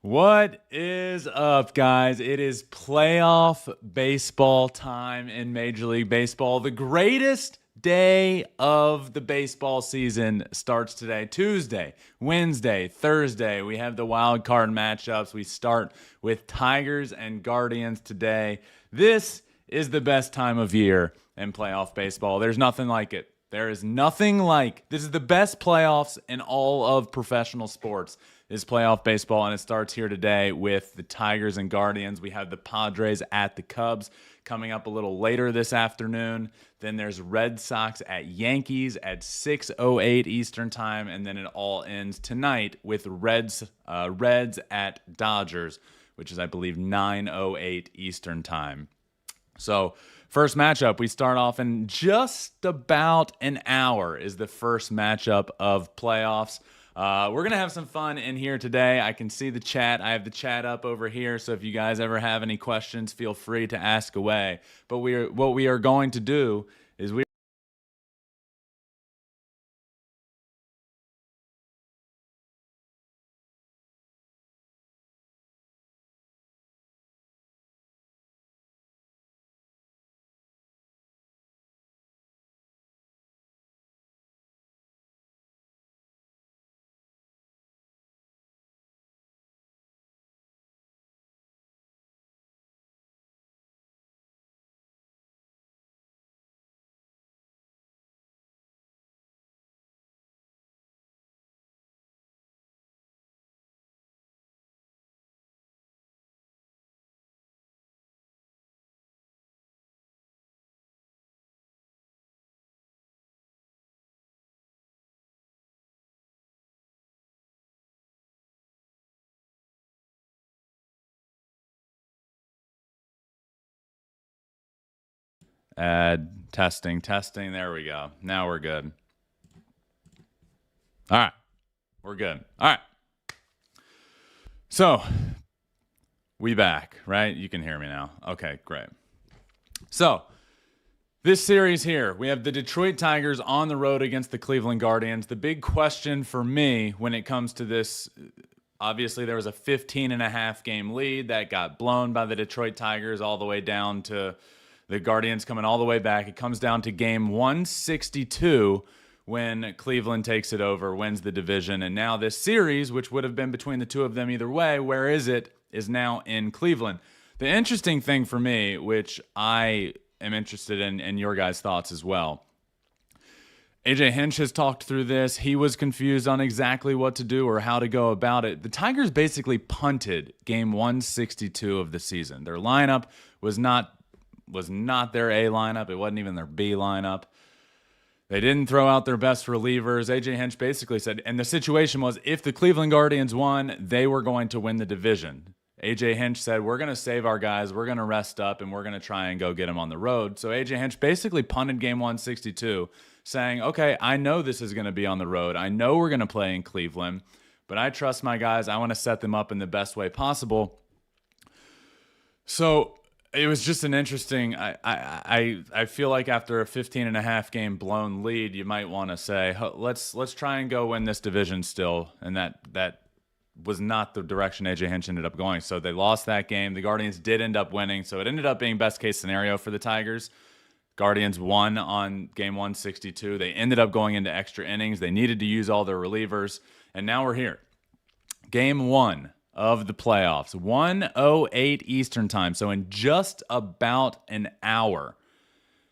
What is up, guys? It is playoff baseball time in Major League Baseball. The greatest day of the baseball season starts today. Tuesday, Wednesday, Thursday. We have the wild card matchups. We start with Tigers and Guardians today. This is the best time of year in playoff baseball. There's nothing like it. There is nothing like this. Is the best playoffs in all of professional sports. Is playoff baseball, and it starts here today with the Tigers and Guardians. We have the Padres at the Cubs coming up a little later this afternoon. Then there's Red Sox at Yankees at 6:08 Eastern time, and then it all ends tonight with Reds at Dodgers, which is, I believe, 9:08 Eastern time. So first matchup, we start off in just about an hour is the first matchup of playoffs. We're going to have some fun in here today. I can see the chat. I have the chat up over here, so if you guys ever have any questions, feel free to ask away. But what we are going to do is we add testing. There we go. Now we're good. All right. We're good. All right. So we back, right? You can hear me now. Okay, great. So this series here, we have the Detroit Tigers on the road against the Cleveland Guardians. The big question for me when it comes to this, obviously there was a 15.5 game lead that got blown by the Detroit Tigers all the way down to the Guardians coming all the way back. It comes down to game 162 when Cleveland takes it over, wins the division. And now this series, which would have been between the two of them either way, where is it, is now in Cleveland. The interesting thing for me, which I am interested in your guys' thoughts as well. AJ Hinch has talked through this. He was confused on exactly what to do or how to go about it. The Tigers basically punted game 162 of the season. Their lineup was not their A lineup. It wasn't even their B lineup. They didn't throw out their best relievers. AJ Hinch basically said, and the situation was, if the Cleveland Guardians won, they were going to win the division. AJ Hinch said, we're going to save our guys, we're going to rest up, and we're going to try and go get them on the road. So AJ Hinch basically punted game 162, saying, okay, I know this is going to be on the road. I know we're going to play in Cleveland, but I trust my guys. I want to set them up in the best way possible. So it was just an interesting, I feel like after a 15.5 game blown lead, you might want to say, let's try and go win this division still. And that was not the direction AJ Hinch ended up going. So they lost that game. The Guardians did end up winning. So it ended up being best case scenario for the Tigers. Guardians won on game 162. They ended up going into extra innings. They needed to use all their relievers. And now we're here. Game 1 of the playoffs, 1:08 Eastern time. So in just about an hour,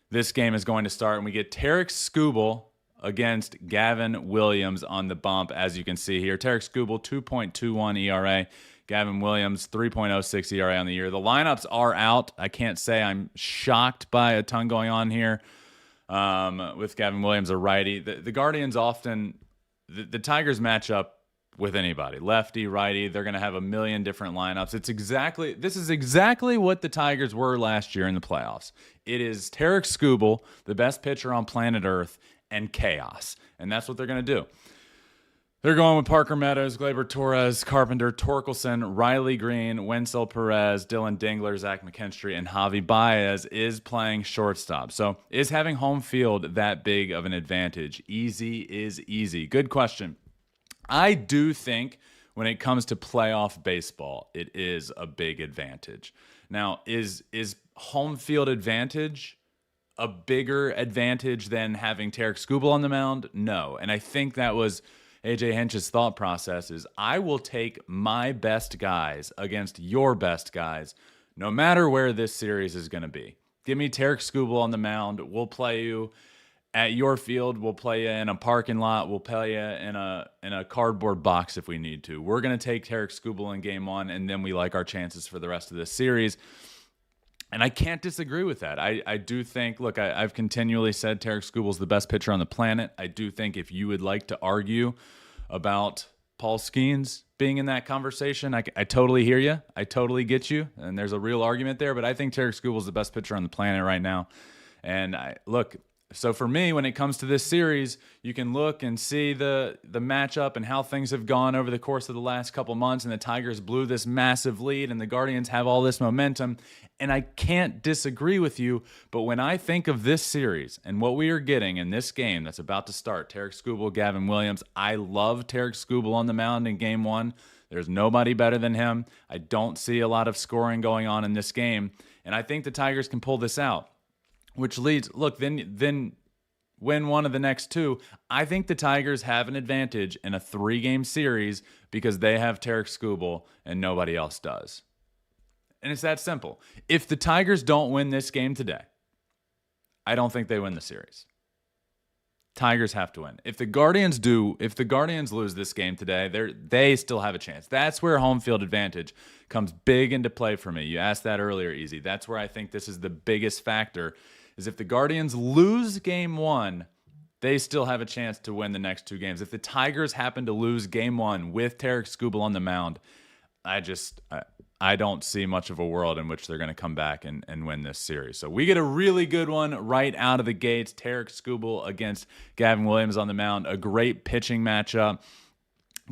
this game is going to start. And we get Tarek Skubal against Gavin Williams on the bump, as you can see here. Tarek Skubal, 2.21 ERA. Gavin Williams, 3.06 ERA on the year. The lineups are out. I can't say I'm shocked by a ton going on here with Gavin Williams, a righty. The Guardians often, the Tigers match up with anybody, lefty, righty. They're going to have a million different lineups. This is exactly what the Tigers were last year in the playoffs. It is Tarek Skubal, the best pitcher on planet Earth, and chaos. And that's what they're going to do. They're going with Parker Meadows, Gleyber Torres, Carpenter, Torkelson, Riley Green, Wenzel Perez, Dylan Dingler, Zach McKinstry, and Javi Baez is playing shortstop. So is having home field that big of an advantage? Easy is easy. Good question. I do think when it comes to playoff baseball, it is a big advantage. Now, is home field advantage a bigger advantage than having Tarek Skubal on the mound? No. And I think that was AJ Hinch's thought process is I will take my best guys against your best guys no matter where this series is going to be. Give me Tarek Skubal on the mound. We'll play you at your field. We'll play you in a parking lot. We'll play you in a cardboard box if we need to. We're going to take Tarek Skubal in game one, and then we like our chances for the rest of this series. And I can't disagree with that. I do think, look, I've continually said Tarek Skubal's the best pitcher on the planet. I do think if you would like to argue about Paul Skeens being in that conversation, I totally hear you. I totally get you. And there's a real argument there. But I think Tarek Skubal's the best pitcher on the planet right now. And so for me, when it comes to this series, you can look and see the matchup and how things have gone over the course of the last couple months. And the Tigers blew this massive lead and the Guardians have all this momentum. And I can't disagree with you, but when I think of this series and what we are getting in this game that's about to start, Tarek Skubal, Gavin Williams, I love Tarek Skubal on the mound in game one. There's nobody better than him. I don't see a lot of scoring going on in this game, and I think the Tigers can pull this out, which leads, look, then win one of the next two. I think the Tigers have an advantage in a 3-game series because they have Tarek Skubal and nobody else does. And it's that simple. If the Tigers don't win this game today, I don't think they win the series. Tigers have to win. If the Guardians lose this game today, they still have a chance. That's where home field advantage comes big into play for me. You asked that earlier, Easy. That's where I think this is the biggest factor, is if the Guardians lose game one, they still have a chance to win the next 2 games. If the Tigers happen to lose game one with Tarek Skubal on the mound, I don't see much of a world in which they're going to come back and win this series. So we get a really good one right out of the gates. Tarek Skubal against Gavin Williams on the mound. A great pitching matchup.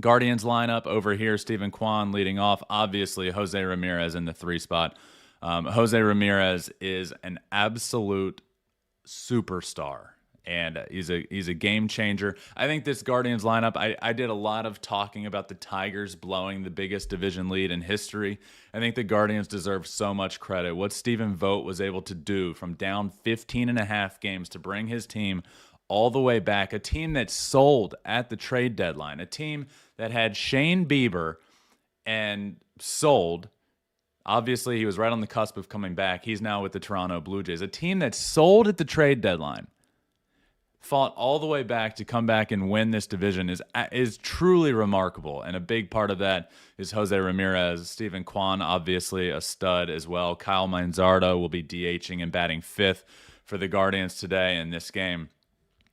Guardians lineup over here. Stephen Kwan leading off. Obviously, Jose Ramirez in the 3 spot. Jose Ramirez is an absolute superstar. And he's a game changer. I think this Guardians lineup, I did a lot of talking about the Tigers blowing the biggest division lead in history. I think the Guardians deserve so much credit. What Stephen Vogt was able to do from down 15.5 games to bring his team all the way back, a team that sold at the trade deadline, a team that had Shane Bieber and sold. Obviously, he was right on the cusp of coming back. He's now with the Toronto Blue Jays, a team that sold at the trade deadline. Fought all the way back to come back and win this division is truly remarkable. And a big part of that is Jose Ramirez. Stephen Kwan, obviously a stud as well. Kyle Manzardo will be DHing and batting 5th for the Guardians today in this game.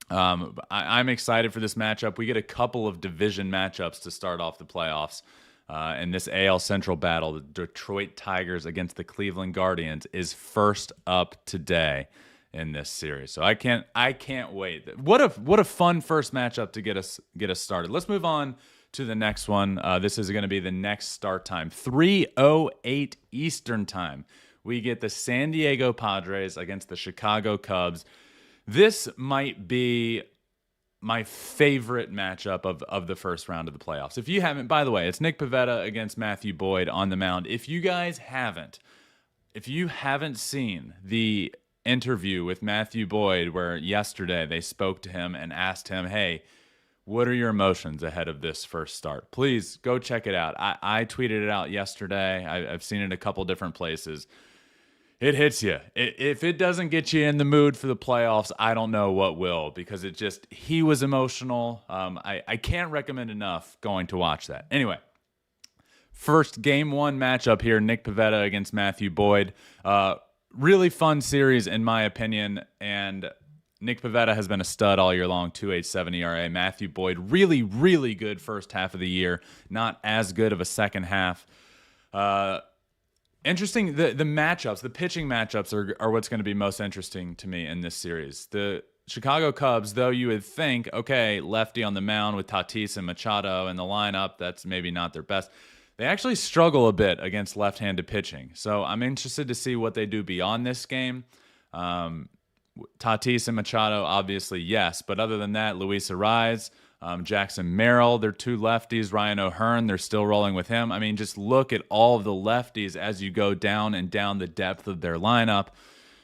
I'm excited for this matchup. We get a couple of division matchups to start off the playoffs. And this AL Central battle, the Detroit Tigers against the Cleveland Guardians, is first up today in this series. So I can't wait. What a fun first matchup to get us started. Let's move on to the next one. This is going to be the next start time, 3:08 Eastern time. We get the San Diego Padres against the Chicago Cubs. This might be my favorite matchup of the first round of the playoffs. If you haven't, by the way, it's Nick Pivetta against Matthew Boyd on the mound. If you haven't seen the interview with Matthew Boyd where yesterday they spoke to him and asked him, hey, what are your emotions ahead of this first start? Please go check it out. I tweeted it out yesterday. I've seen it a couple different places. It hits you. If it doesn't get you in the mood for the playoffs, I don't know what will, because he was emotional. I can't recommend enough going to watch that. Anyway, first game one matchup here, Nick Pivetta against Matthew Boyd. Really fun series, in my opinion, and Nick Pivetta has been a stud all year long, 2.87 ERA. Matthew Boyd, really, really good first half of the year, not as good of a second half. Interesting, the matchups, the pitching matchups are what's going to be most interesting to me in this series. The Chicago Cubs, though you would think, okay, lefty on the mound with Tatis and Machado in the lineup, that's maybe not their best. They actually struggle a bit against left-handed pitching. So I'm interested to see what they do beyond this game. Tatis and Machado, obviously, yes. But other than that, Luis Arraez, Jackson Merrill, they're two lefties. Ryan O'Hearn, they're still rolling with him. I mean, just look at all of the lefties as you go down and down the depth of their lineup.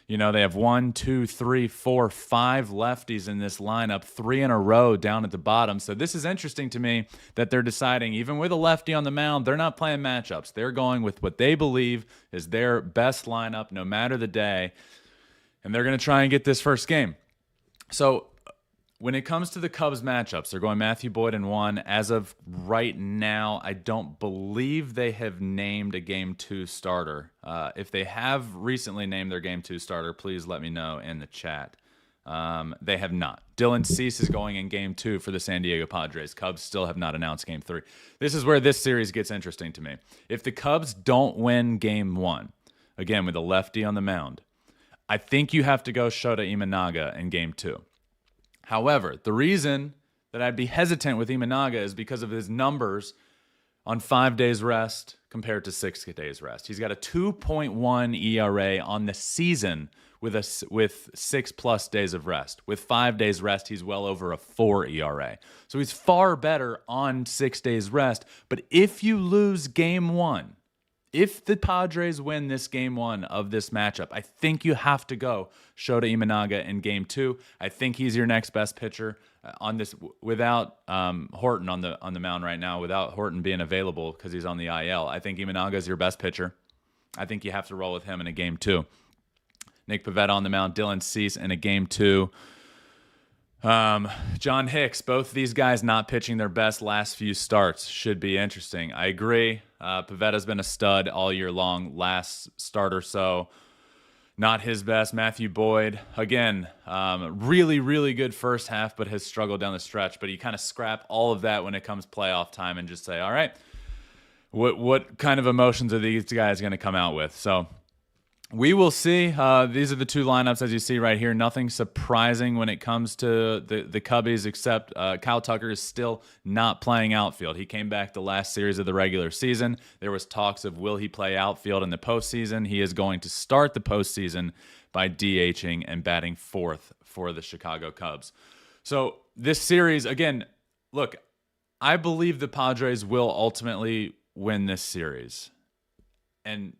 You know, they have 1, 2, 3, 4, 5 lefties in this lineup, 3 in a row down at the bottom. So this is interesting to me that they're deciding, even with a lefty on the mound, they're not playing matchups. They're going with what they believe is their best lineup, no matter the day. And they're going to try and get this first game. So when it comes to the Cubs matchups, they're going Matthew Boyd in 1. As of right now, I don't believe they have named a Game 2 starter. If they have recently named their Game 2 starter, please let me know in the chat. They have not. Dylan Cease is going in Game 2 for the San Diego Padres. Cubs still have not announced Game 3. This is where this series gets interesting to me. If the Cubs don't win Game 1, again with a lefty on the mound, I think you have to go Shota Imanaga in Game 2. However, the reason that I'd be hesitant with Imanaga is because of his numbers on 5 days rest compared to 6 days rest. He's got a 2.1 ERA on the season with 6+ days of rest. With 5 days rest, he's well over a 4 ERA. So he's far better on 6 days rest. But if you lose Game 1, if the Padres win this Game 1 of this matchup, I think you have to go Shota Imanaga in Game 2. I think he's your next best pitcher on this without Horton on the mound right now, without Horton being available because he's on the IL. I think Imanaga is your best pitcher. I think you have to roll with him in a Game 2. Nick Pivetta on the mound, Dylan Cease in a Game 2. John Hicks, both these guys not pitching their best last few starts should be interesting. I agree. Pivetta's been a stud all year long. Last start or so, not his best. Matthew Boyd, again, really, really good first half, but has struggled down the stretch. But you kind of scrap all of that when it comes playoff time and just say, all right, what kind of emotions are these guys going to come out with? So we will see. These are the two lineups as you see right here. Nothing surprising when it comes to the Cubbies, except Kyle Tucker is still not playing outfield. He came back the last series of the regular season. There was talks of will he play outfield in the postseason. He is going to start the postseason by DHing and batting fourth for the Chicago Cubs. So this series, again, look, I believe the Padres will ultimately win this series. And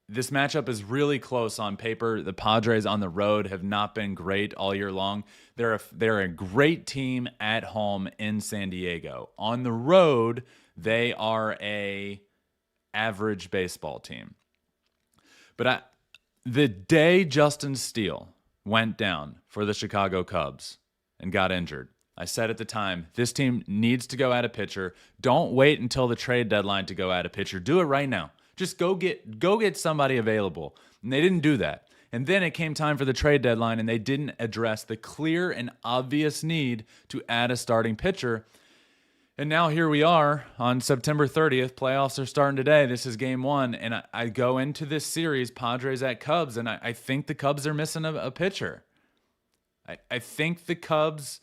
this matchup is really close on paper. The Padres on the road have not been great all year long. They're a great team at home in San Diego. On the road, they are a average baseball team. But the day Justin Steele went down for the Chicago Cubs and got injured, I said at the time, this team needs to go add a pitcher. Don't wait until the trade deadline to go add a pitcher. Do it right now. Just go get somebody available. And they didn't do that. And then it came time for the trade deadline, and they didn't address the clear and obvious need to add a starting pitcher. And now here we are on September 30th. Playoffs are starting today. This is Game 1. And I go into this series, Padres at Cubs, and I think the Cubs are missing a pitcher. I think the Cubs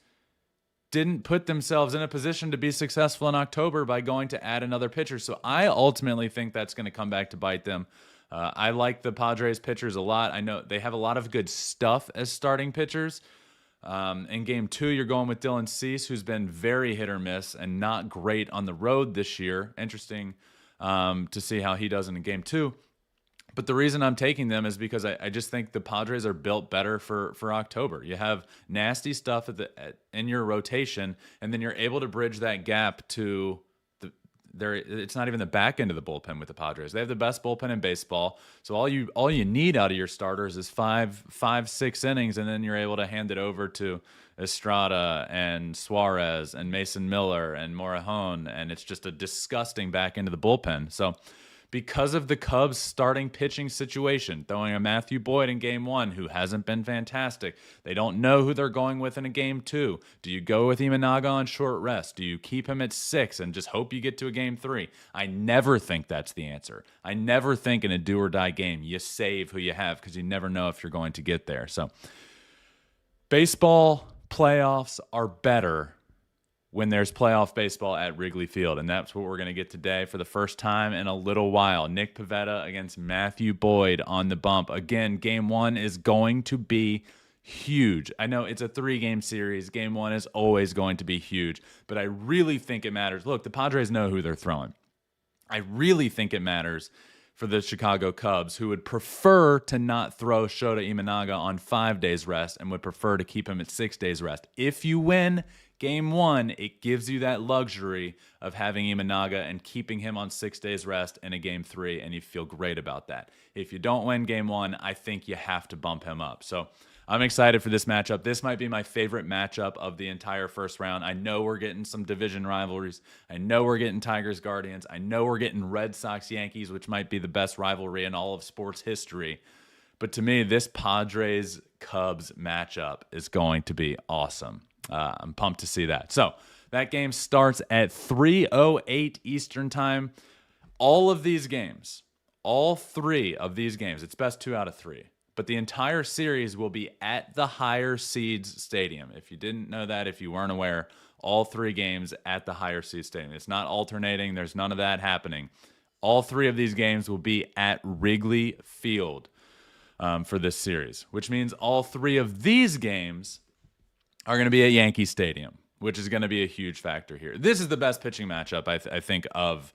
didn't put themselves in a position to be successful in October by going to add another pitcher. So I ultimately think that's going to come back to bite them. I like the Padres pitchers a lot. I know they have a lot of good stuff as starting pitchers. In Game 2, you're going with Dylan Cease, who's been very hit or miss and not great on the road this year. Interesting to see how he does in Game 2. But the reason I'm taking them is because I just think the Padres are built better for October. You have nasty stuff in your rotation, and then you're able to bridge that gap to it's not even the back end of the bullpen with the Padres. They have the best bullpen in baseball. So all you need out of your starters is 6 innings, and then you're able to hand it over to Estrada and Suarez and Mason Miller and Morejon, and it's just a disgusting back end of the bullpen. So because of the Cubs starting pitching situation, throwing a Matthew Boyd in Game 1, who hasn't been fantastic. They don't know who they're going with in a Game 2. Do you go with Imanaga on short rest? Do you keep him at 6 and just hope you get to a Game 3? I never think that's the answer. I never think in a do-or-die game you save who you have because you never know if you're going to get there. So baseball playoffs are better when there's playoff baseball at Wrigley Field. And that's what we're going to get today for the first time in a little while. Nick Pivetta against Matthew Boyd on the bump. Again, Game 1 is going to be huge. I know it's a 3-game series. Game 1 is always going to be huge, but I really think it matters. Look, the Padres know who they're throwing. I really think it matters for the Chicago Cubs, who would prefer to not throw Shota Imanaga on 5 days rest and would prefer to keep him at 6 days rest. If you win Game 1, it gives you that luxury of having Imanaga and keeping him on 6 days rest in a Game 3, and you feel great about that. If you don't win Game 1, I think you have to bump him up. So I'm excited for this matchup. This might be my favorite matchup of the entire first round. I know we're getting some division rivalries. I know we're getting Tigers-Guardians. I know we're getting Red Sox-Yankees, which might be the best rivalry in all of sports history. But to me, this Padres-Cubs matchup is going to be awesome. I'm pumped to see that. So that game starts at 3:08 Eastern Time. All three of these games, it's best 2 out of 3. But the entire series will be at the Higher Seeds Stadium. If you didn't know that, if you weren't aware, all 3 games at the Higher Seeds Stadium. It's not alternating. There's none of that happening. All 3 of these games will be at Wrigley Field for this series, which means all 3 of these games are going to be at Yankee Stadium, which is going to be a huge factor here. This is the best pitching matchup, I think, of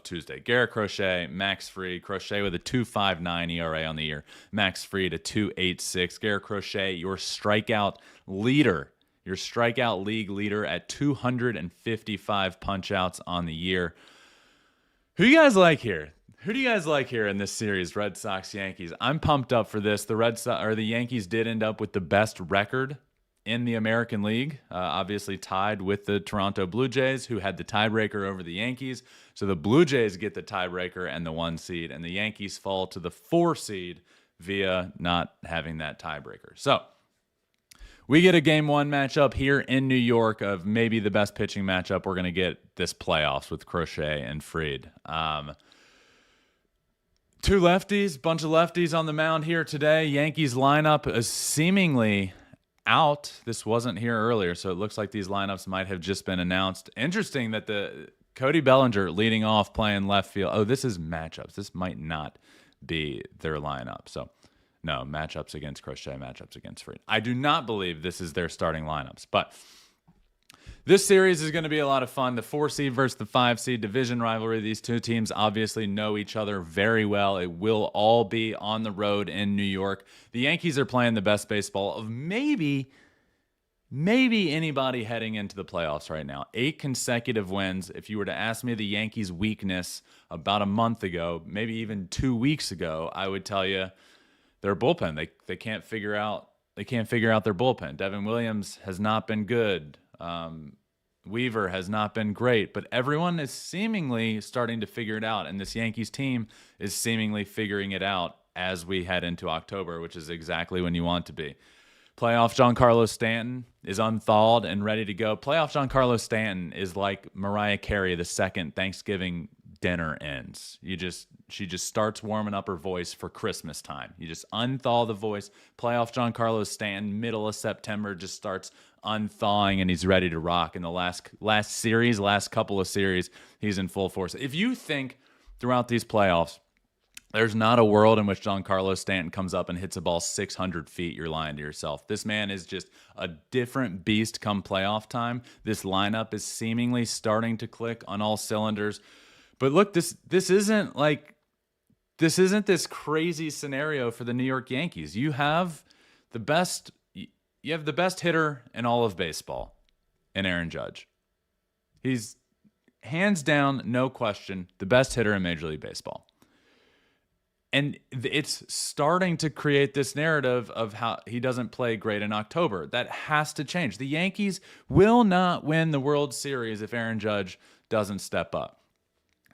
Tuesday. Garrett Crochet, Max Fried. Crochet with a 2.59 ERA on the year. Max Fried a 2.86. Garrett Crochet, your strikeout league leader at 255 punch-outs on the year. Who do you guys like here? Who do you guys like here in this series, Red Sox, Yankees? I'm pumped up for this. The Yankees did end up with the best record in the American League, obviously tied with the Toronto Blue Jays, who had the tiebreaker over the Yankees. So the Blue Jays get the tiebreaker and the 1 seed, and the Yankees fall to the 4 seed via not having that tiebreaker. So we get a Game 1 matchup here in New York of maybe the best pitching matchup we're going to get this playoffs with Crochet and Fried. 2 lefties, bunch of lefties on the mound here today. Yankees lineup is seemingly out. This wasn't here earlier, so it looks like these lineups might have just been announced. Interesting that the Cody Bellinger leading off playing left field. Oh, this is matchups. This might not be their lineup. So, no, matchups against Crochet, matchups against Fried. I do not believe this is their starting lineups, but this series is going to be a lot of fun. The 4 seed versus the 5 seed division rivalry. These 2 teams obviously know each other very well. It will all be on the road in New York. The Yankees are playing the best baseball of maybe anybody heading into the playoffs right now. 8 consecutive wins. If you were to ask me the Yankees' weakness about a month ago, maybe even 2 weeks ago, I would tell you their bullpen. They can't figure out their bullpen. Devin Williams has not been good. Weaver has not been great, but everyone is seemingly starting to figure it out, and this Yankees team is seemingly figuring it out as we head into October, which is exactly when you want to be. Playoff Giancarlo Stanton is unthawed and ready to go. Playoff Giancarlo Stanton is like Mariah Carey the second Thanksgiving dinner ends. She just starts warming up her voice for Christmas time. You just unthaw the voice. Playoff Giancarlo Stanton, middle of September, just starts unthawing, and he's ready to rock. In the last couple of series, he's in full force. If you think throughout these playoffs there's not a world in which Giancarlo Stanton comes up and hits a ball 600 feet, you're lying to yourself. This man is just a different beast come playoff time. This lineup is seemingly starting to click on all cylinders. But look, this isn't this crazy scenario for the New York Yankees. You have the best hitter in all of baseball in Aaron Judge. He's hands down, no question, the best hitter in Major League Baseball. And it's starting to create this narrative of how he doesn't play great in October. That has to change. The Yankees will not win the World Series if Aaron Judge doesn't step up.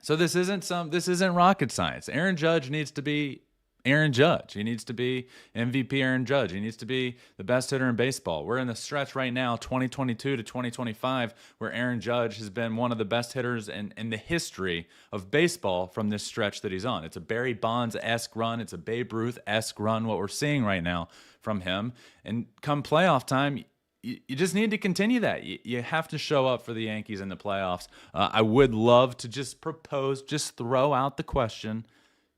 So this isn't rocket science. Aaron Judge needs to be Aaron Judge. He needs to be MVP Aaron Judge. He needs to be the best hitter in baseball. We're in the stretch right now, 2022 to 2025, where Aaron Judge has been one of the best hitters in the history of baseball from this stretch that he's on. It's a Barry Bonds-esque run. It's a Babe Ruth-esque run, what we're seeing right now from him. And come playoff time, you just need to continue that. You have to show up for the Yankees in the playoffs. I would love to just throw out the question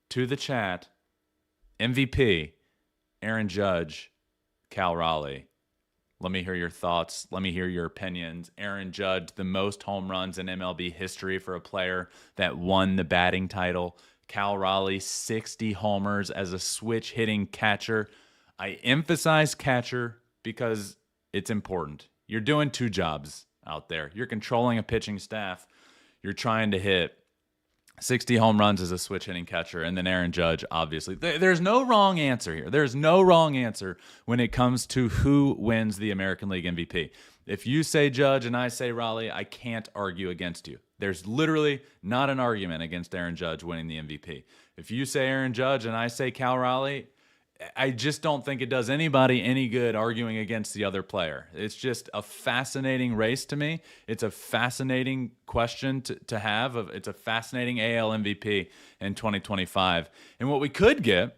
to the chat. MVP Aaron Judge, Cal Raleigh. Let me hear your thoughts. Let me hear your opinions. Aaron Judge, the most home runs in MLB history for a player that won the batting title. Cal Raleigh, 60 homers as a switch hitting catcher. I emphasize catcher because it's important. You're doing two jobs out there. You're controlling a pitching staff. You're trying to hit 60 home runs as a switch hitting catcher. And then Aaron Judge, obviously. There's no wrong answer here. There's no wrong answer when it comes to who wins the American League MVP. If you say Judge and I say Raleigh, I can't argue against you. There's literally not an argument against Aaron Judge winning the MVP. If you say Aaron Judge and I say Cal Raleigh, I just don't think it does anybody any good arguing against the other player. It's just a fascinating race to me. It's a fascinating question to have. It's a fascinating AL MVP in 2025. And what we could get,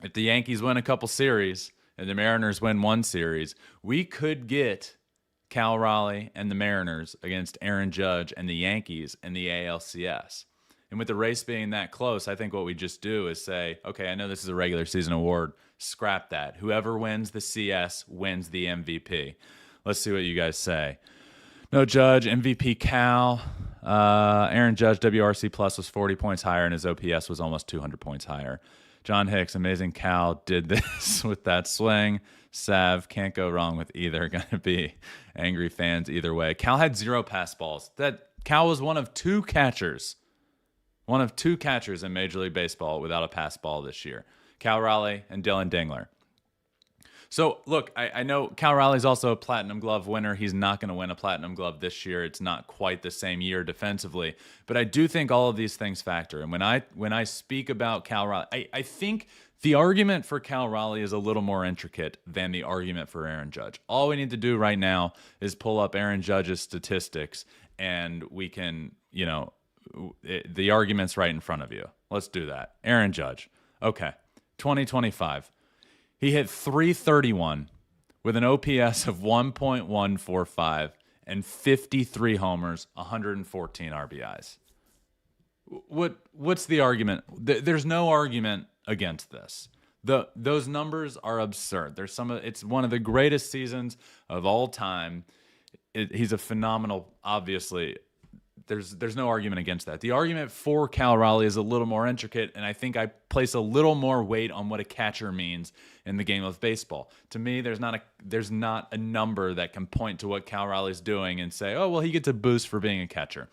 if the Yankees win a couple series and the Mariners win one series, we could get Cal Raleigh and the Mariners against Aaron Judge and the Yankees in the ALCS. And with the race being that close, I think what we just do is say, okay, I know this is a regular season award. Scrap that. Whoever wins the CS wins the MVP. Let's see what you guys say. No Judge, MVP Cal. Aaron Judge, WRC plus was 40 points higher, and his OPS was almost 200 points higher. John Hicks, amazing Cal did this with that swing. Sav, can't go wrong with either. Going to be angry fans either way. Cal had 0 pass balls. Cal was one of two catchers in Major League Baseball without a pass ball this year. Cal Raleigh and Dylan Dingler. So, look, I know Cal Raleigh's also a Platinum Glove winner. He's not going to win a Platinum Glove this year. It's not quite the same year defensively. But I do think all of these things factor. And when I speak about Cal Raleigh, I think the argument for Cal Raleigh is a little more intricate than the argument for Aaron Judge. All we need to do right now is pull up Aaron Judge's statistics, and we can, the argument's right in front of you. Let's do that. Aaron Judge. Okay. 2025. He hit .331 with an OPS of 1.145 and 53 homers, 114 RBIs. What's the argument? There's no argument against this. Those numbers are absurd. It's one of the greatest seasons of all time. He's a phenomenal, obviously. There's no argument against that. The argument for Cal Raleigh is a little more intricate, and I think I place a little more weight on what a catcher means in the game of baseball. To me, there's not a number that can point to what Cal Raleigh's doing and say, oh, well, he gets a boost for being a catcher.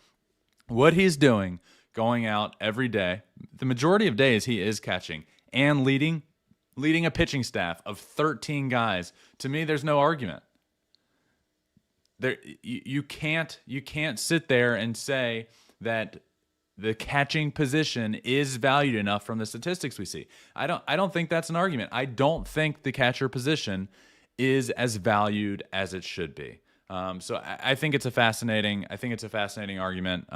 What he's doing, going out every day, the majority of days he is catching and leading a pitching staff of 13 guys. To me, there's no argument. You can't sit there and say that the catching position is valued enough from the statistics we see. I don't think that's an argument. I don't think the catcher position is as valued as it should be. So I think it's a fascinating argument.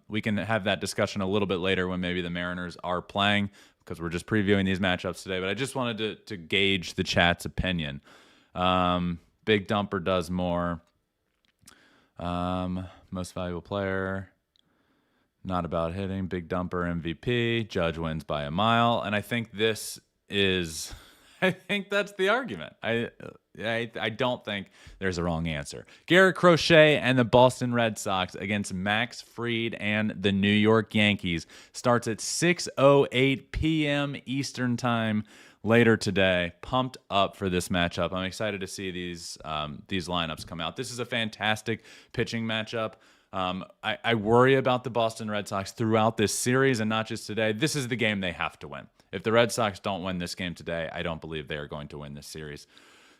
We can have that discussion a little bit later when maybe the Mariners are playing, because we're just previewing these matchups today. But I just wanted to gauge the chat's opinion. Big Dumper does more. Most valuable player, not about hitting. Big Dumper MVP. Judge wins by a mile. And I think that's the argument. I don't think there's a wrong answer. Garrett Crochet and the Boston Red Sox against Max Fried and the New York Yankees starts at 6:08 p.m. Eastern Time later today. Pumped up for this matchup. I'm excited to see these lineups come out. This is a fantastic pitching matchup. I worry about the Boston Red Sox throughout this series and not just today. This is the game they have to win. If the Red Sox don't win this game today, I don't believe they are going to win this series.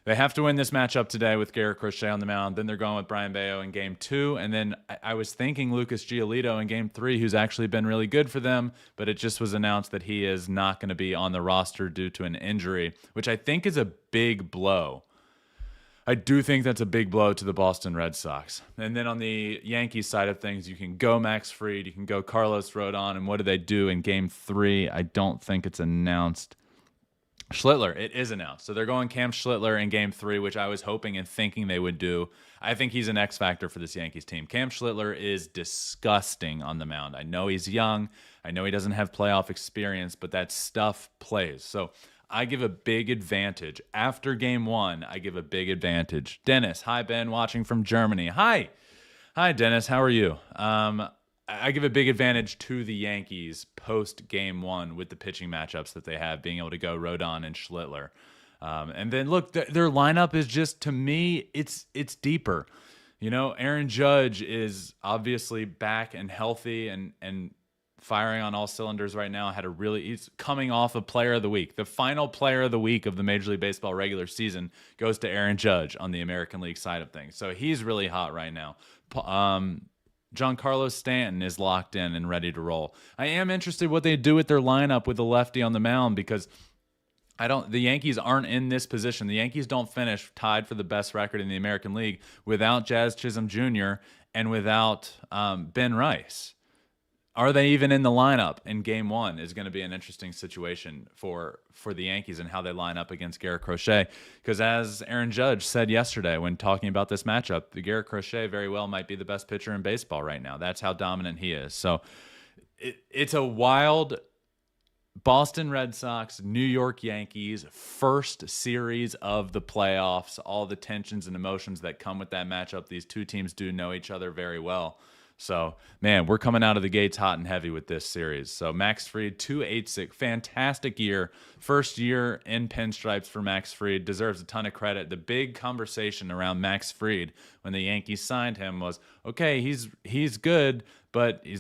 They have to win this matchup today with Garrett Crochet on the mound. Then they're going with Brian Bayo in Game 2. And then I was thinking Lucas Giolito in Game 3, who's actually been really good for them, but it just was announced that he is not going to be on the roster due to an injury, which I think is a big blow. I do think that's a big blow to the Boston Red Sox. And then on the Yankees side of things, you can go Max Fried, you can go Carlos Rodon, and what do they do in Game 3? I don't think it's announced. Schlittler, it is announced. So they're going Cam Schlittler in Game 3, which I was hoping and thinking they would do. I think he's an X factor for this Yankees team. Cam Schlittler is disgusting on the mound. I know he's young. I know he doesn't have playoff experience, but that stuff plays. So I give a big advantage. After game one, I give a big advantage. Dennis, hi, Ben, watching from Germany. Hi. Hi, Dennis. How are you? I give a big advantage to the Yankees post game one with the pitching matchups that they have, being able to go Rodon and Schlittler. And then look, their lineup is just, to me, it's deeper. Aaron Judge is obviously back and healthy and firing on all cylinders right now. He's coming off of Player of the Week. The final Player of the Week of the Major League Baseball regular season goes to Aaron Judge on the American League side of things. So he's really hot right now. Giancarlo Stanton is locked in and ready to roll. I am interested what they do with their lineup with the lefty on the mound, because the Yankees aren't in this position. The Yankees don't finish tied for the best record in the American League without Jazz Chisholm Jr. and without Ben Rice. Are they even in the lineup in game one is going to be an interesting situation for the Yankees and how they line up against Garrett Crochet. Because as Aaron Judge said yesterday when talking about this matchup, the Garrett Crochet very well might be the best pitcher in baseball right now. That's how dominant he is. So it's a wild Boston Red Sox, New York Yankees, first series of the playoffs, all the tensions and emotions that come with that matchup. These two teams do know each other very well. So, man, we're coming out of the gates hot and heavy with this series. So, Max Fried, 2.86, fantastic year. First year in pinstripes for Max Fried, deserves a ton of credit. The big conversation around Max Fried when the Yankees signed him was, okay, he's good, but he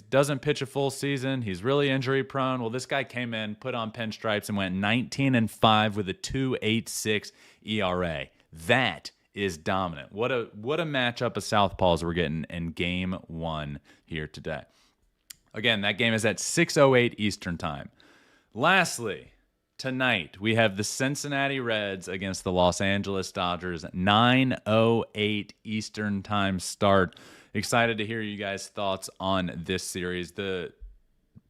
doesn't pitch a full season. He's really injury prone. Well, this guy came in, put on pinstripes, and went 19-5 with a 2.86 ERA. That is dominant. What a matchup of southpaws we're getting in game one here today. Again, that game is at 6:08 Eastern time. Lastly, tonight we have the Cincinnati Reds against the Los Angeles Dodgers, 9:08 Eastern time start. Excited to hear you guys' thoughts on this series. The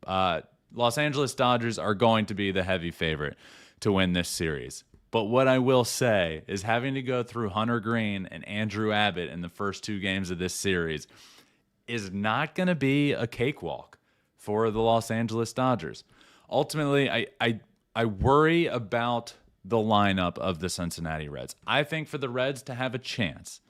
Los Angeles Dodgers are going to be the heavy favorite to win this series. But what I will say is having to go through Hunter Green and Andrew Abbott in the first two games of this series is not going to be a cakewalk for the Los Angeles Dodgers. Ultimately, I worry about the lineup of the Cincinnati Reds. I think for the Reds to have a chance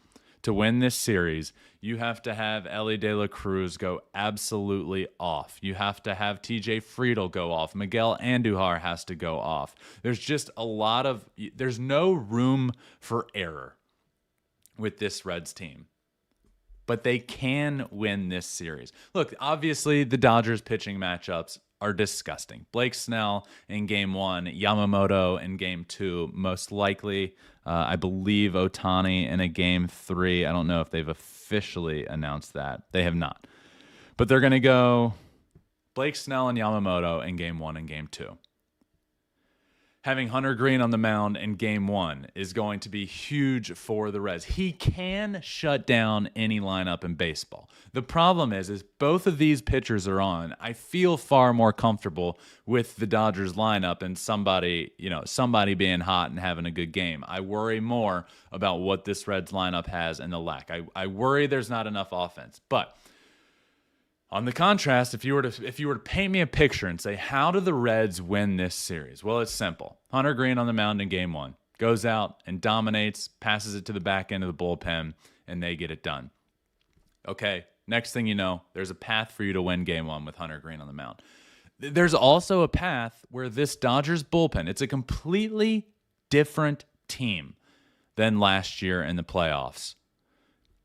to win this series, you have to have Elly De La Cruz go absolutely off. You have to have TJ Friedl go off. Miguel Andujar has to go off. There's just there's no room for error with this Reds team. But they can win this series. Look, obviously the Dodgers pitching matchups are disgusting. Blake Snell in game one, Yamamoto in game two, most likely, I believe Ohtani in a game three. I don't know if they've officially announced that. They have not. But they're going to go Blake Snell and Yamamoto in game one and game two. Having Hunter Green on the mound in game one is going to be huge for the Reds. He can shut down any lineup in baseball. The problem is both of these pitchers are on. I feel far more comfortable with the Dodgers lineup and somebody being hot and having a good game. I worry more about what this Reds lineup has and the lack. I worry there's not enough offense. But on the contrast, if you were to paint me a picture and say, how do the Reds win this series? Well, it's simple. Hunter Green on the mound in game one, goes out and dominates, passes it to the back end of the bullpen, and they get it done. Okay, next thing you know, there's a path for you to win game one with Hunter Green on the mound. There's also a path where this Dodgers bullpen, it's a completely different team than last year in the playoffs.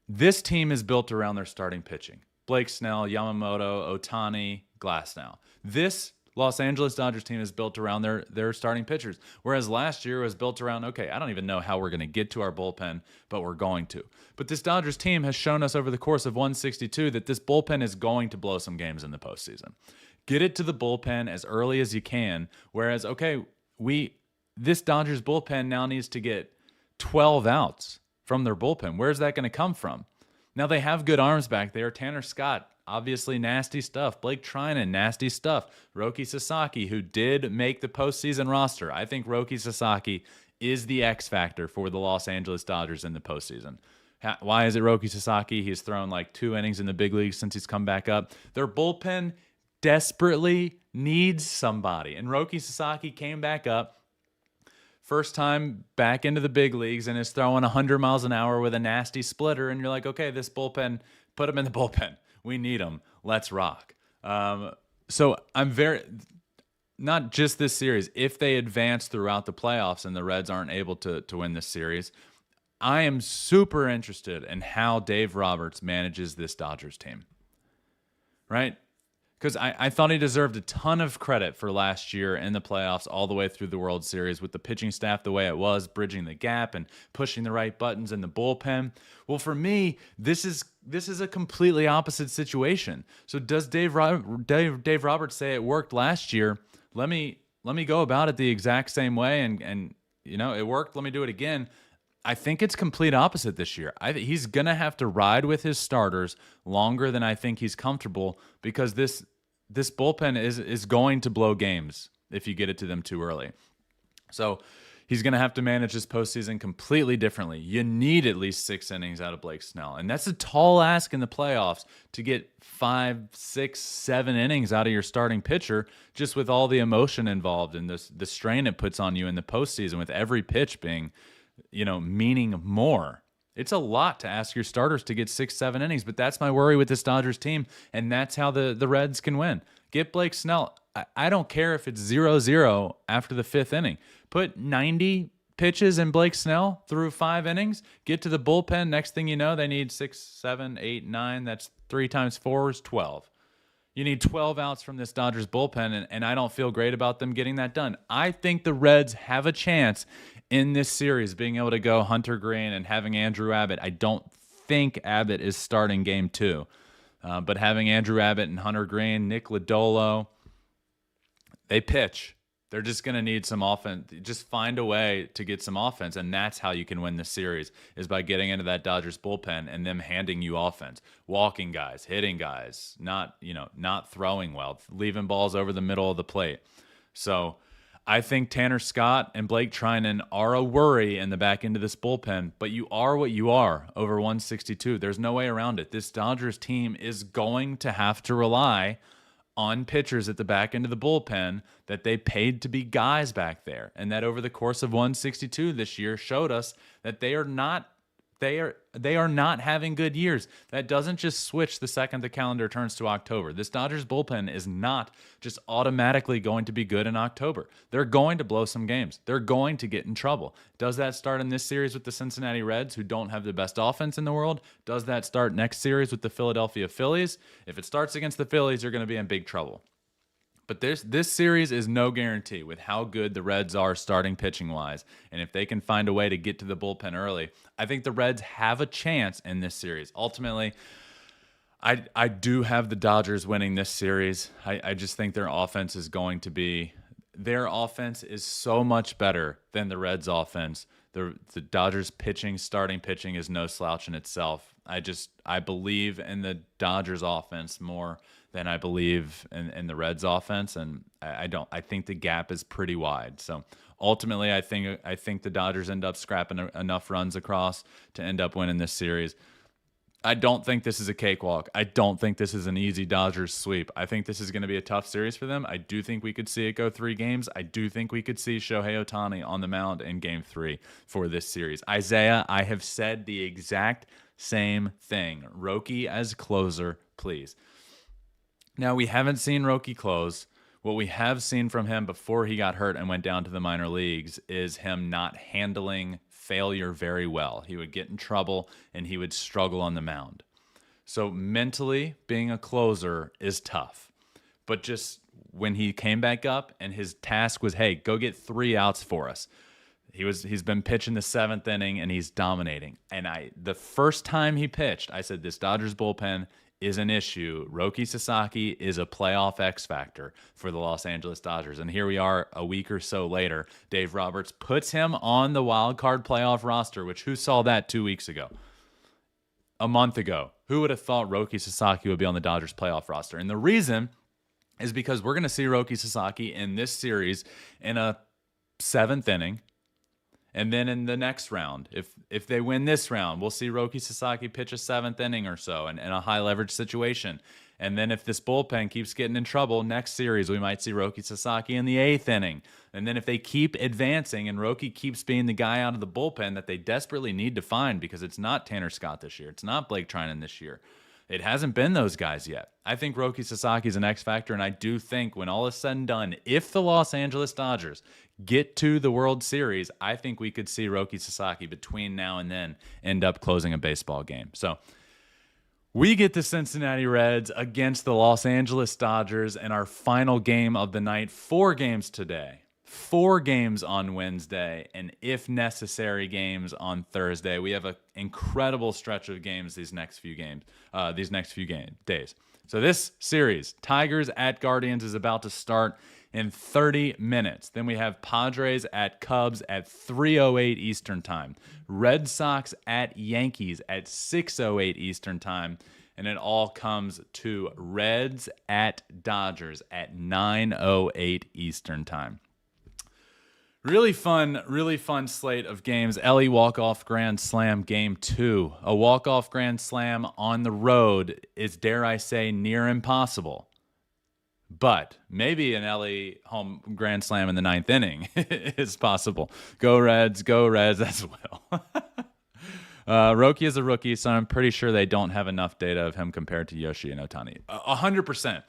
This team is built around their starting pitching. Blake Snell, Yamamoto, Ohtani, Glasnow. This Los Angeles Dodgers team is built around their starting pitchers, whereas last year was built around, okay, I don't even know how we're going to get to our bullpen, but we're going to. But this Dodgers team has shown us over the course of 162 that this bullpen is going to blow some games in the postseason. Get it to the bullpen as early as you can, whereas, okay, this Dodgers bullpen now needs to get 12 outs from their bullpen. Where's that going to come from? Now, they have good arms back there. Tanner Scott, obviously nasty stuff. Blake Trinan, nasty stuff. Roki Sasaki, who did make the postseason roster. I think Roki Sasaki is the X factor for the Los Angeles Dodgers in the postseason. Why is it Roki Sasaki? He's thrown like 2 innings in the big leagues since he's come back up. Their bullpen desperately needs somebody. And Roki Sasaki came back up, first time back into the big leagues and is throwing 100 miles an hour with a nasty splitter, and you're like, okay, this bullpen, put him in the bullpen. We need him. Let's rock. So I'm very, not just this series, if they advance throughout the playoffs and the Reds aren't able to win this series, I am super interested in how Dave Roberts manages this Dodgers team. Right? Because I thought he deserved a ton of credit for last year in the playoffs all the way through the World Series with the pitching staff the way it was, bridging the gap and pushing the right buttons in the bullpen. Well, for me, this is a completely opposite situation. So does Dave Roberts say it worked last year? Let me go about it the exact same way, and it worked. Let me do it again. I think it's complete opposite this year. He's going to have to ride with his starters longer than I think he's comfortable, because this bullpen is going to blow games if you get it to them too early. So he's going to have to manage this postseason completely differently. You need at least 6 innings out of Blake Snell. And that's a tall ask in the playoffs to get 5, 6, 7 innings out of your starting pitcher, just with all the emotion involved and the strain it puts on you in the postseason, with every pitch being meaning more. It's a lot to ask your starters to get 6, 7 innings, but that's my worry with this Dodgers team, and that's how the Reds can win. Get Blake Snell. I don't care if it's 0-0 after the 5th inning. Put 90 pitches in Blake Snell through 5 innings. Get to the bullpen. Next thing you know, they need 6, 7, 8, 9. That's 3 times 4 is 12. You need 12 outs from this Dodgers bullpen, and I don't feel great about them getting that done. I think the Reds have a chance in this series being able to go Hunter Green and having Andrew Abbott. I don't think Abbott is starting game 2, but having Andrew Abbott and Hunter Green, Nick Lodolo, they pitch. They're just going to need some offense. Just find a way to get some offense, and that's how you can win this series, is by getting into that Dodgers bullpen and them handing you offense, walking guys, hitting guys, not throwing well, leaving balls over the middle of the plate. So I think Tanner Scott and Blake Trinan are a worry in the back end of this bullpen, but you are what you are over 162. There's no way around it. This Dodgers team is going to have to rely on pitchers at the back end of the bullpen that they paid to be guys back there, and that over the course of 162 this year showed us that they are not having good years. That doesn't just switch the second the calendar turns to October. This Dodgers bullpen is not just automatically going to be good in October. They're going to blow some games. They're going to get in trouble. Does that start in this series with the Cincinnati Reds, who don't have the best offense in the world? Does that start next series with the Philadelphia Phillies? If it starts against the Phillies, you're going to be in big trouble. But this series is no guarantee with how good the Reds are starting pitching-wise. And if they can find a way to get to the bullpen early, I think the Reds have a chance in this series. Ultimately, I do have the Dodgers winning this series. I just think their offense is so much better than the Reds' offense. The Dodgers starting pitching is no slouch in itself. I believe in the Dodgers offense more than I believe in the Reds offense, and I think the gap is pretty wide. So ultimately, I think the Dodgers end up scrapping enough runs across to end up winning this series. I don't think this is a cakewalk. I don't think this is an easy Dodgers sweep. I think this is going to be a tough series for them. I do think we could see it go 3 games. I do think we could see Shohei Ohtani on the mound in Game 3 for this series. Isaiah, I have said the exact same thing. Roki as closer, please. Now, we haven't seen Roki close. What we have seen from him before he got hurt and went down to the minor leagues is him not handling failure very well. He would get in trouble and he would struggle on the mound. So mentally, being a closer is tough. But just when he came back up and his task was, hey, go get 3 outs for us. He's been pitching the 7th inning and he's dominating. And the first time he pitched, I said, this Dodgers bullpen is an issue. Roki Sasaki is a playoff X factor for the Los Angeles Dodgers. And here we are a week or so later. Dave Roberts puts him on the wild card playoff roster, which who saw that 2 weeks ago? A month ago. Who would have thought Roki Sasaki would be on the Dodgers playoff roster? And the reason is because we're going to see Roki Sasaki in this series in a 7th inning. And then in the next round, if they win this round, we'll see Roki Sasaki pitch a 7th inning or so in a high-leverage situation. And then if this bullpen keeps getting in trouble, next series we might see Roki Sasaki in the 8th inning. And then if they keep advancing and Roki keeps being the guy out of the bullpen that they desperately need to find, because it's not Tanner Scott this year, it's not Blake Trinan this year, it hasn't been those guys yet. I think Roki Sasaki is an X factor, and I do think when all is said and done, if the Los Angeles Dodgers get to the World Series, I think we could see Roki Sasaki between now and then end up closing a baseball game. So we get the Cincinnati Reds against the Los Angeles Dodgers in our final game of the night. 4 games today, 4 games on Wednesday, and if necessary, games on Thursday. We have an incredible stretch of games these next few days. So this series, Tigers at Guardians, is about to start in 30 minutes. Then we have Padres at Cubs at 3:08 Eastern Time. Red Sox at Yankees at 6:08 Eastern Time. And it all comes to Reds at Dodgers at 9:08 Eastern Time. Really fun slate of games. Ellie walk-off grand slam game 2. A walk-off grand slam on the road is, dare I say, near impossible. But maybe an Ellie home grand slam in the 9th inning is possible. Go Reds as well. Roki is a rookie, so I'm pretty sure they don't have enough data of him compared to Yoshi and Otani. 100%.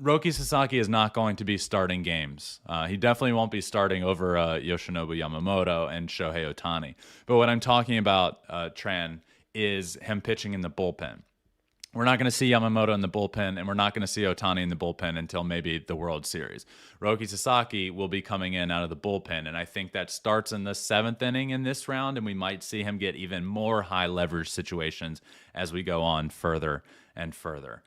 Roki Sasaki is not going to be starting games. He definitely won't be starting over Yoshinobu Yamamoto and Shohei Otani. But what I'm talking about, Tran, is him pitching in the bullpen. We're not going to see Yamamoto in the bullpen, and we're not going to see Otani in the bullpen until maybe the World Series. Roki Sasaki will be coming in out of the bullpen, and I think that starts in the 7th inning in this round, and we might see him get even more high-leverage situations as we go on further and further.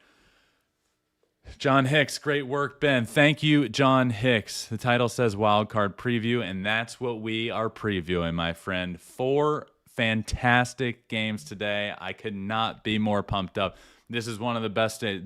John Hicks, great work, Ben. Thank you, John Hicks. The title says Wildcard Preview, and that's what we are previewing, my friend. 4 fantastic games today. I could not be more pumped up. This is one of the best days.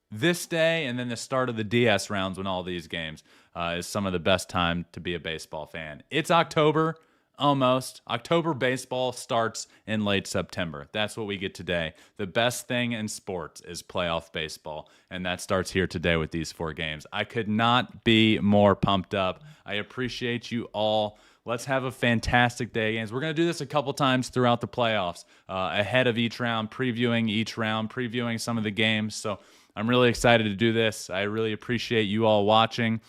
This day and then the start of the DS rounds when all these games is some of the best time to be a baseball fan. It's October, almost. October baseball starts in late September. That's what we get today. The best thing in sports is playoff baseball, and that starts here today with these 4 games. I could not be more pumped up. I appreciate you all. Let's have a fantastic day, games. We're going to do this a couple times throughout the playoffs, ahead of each round, previewing some of the games. So I'm really excited to do this. I really appreciate you all watching.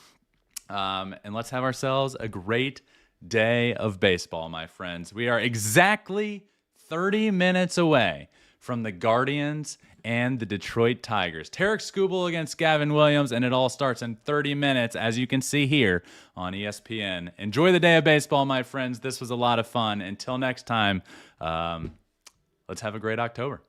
And let's have ourselves a great day of baseball, my friends. We are exactly 30 minutes away from the Guardians and the Detroit Tigers. Tarek Skubal against Gavin Williams, and it all starts in 30 minutes, as you can see here on ESPN. Enjoy the day of baseball, my friends. This was a lot of fun. Until next time, let's have a great October.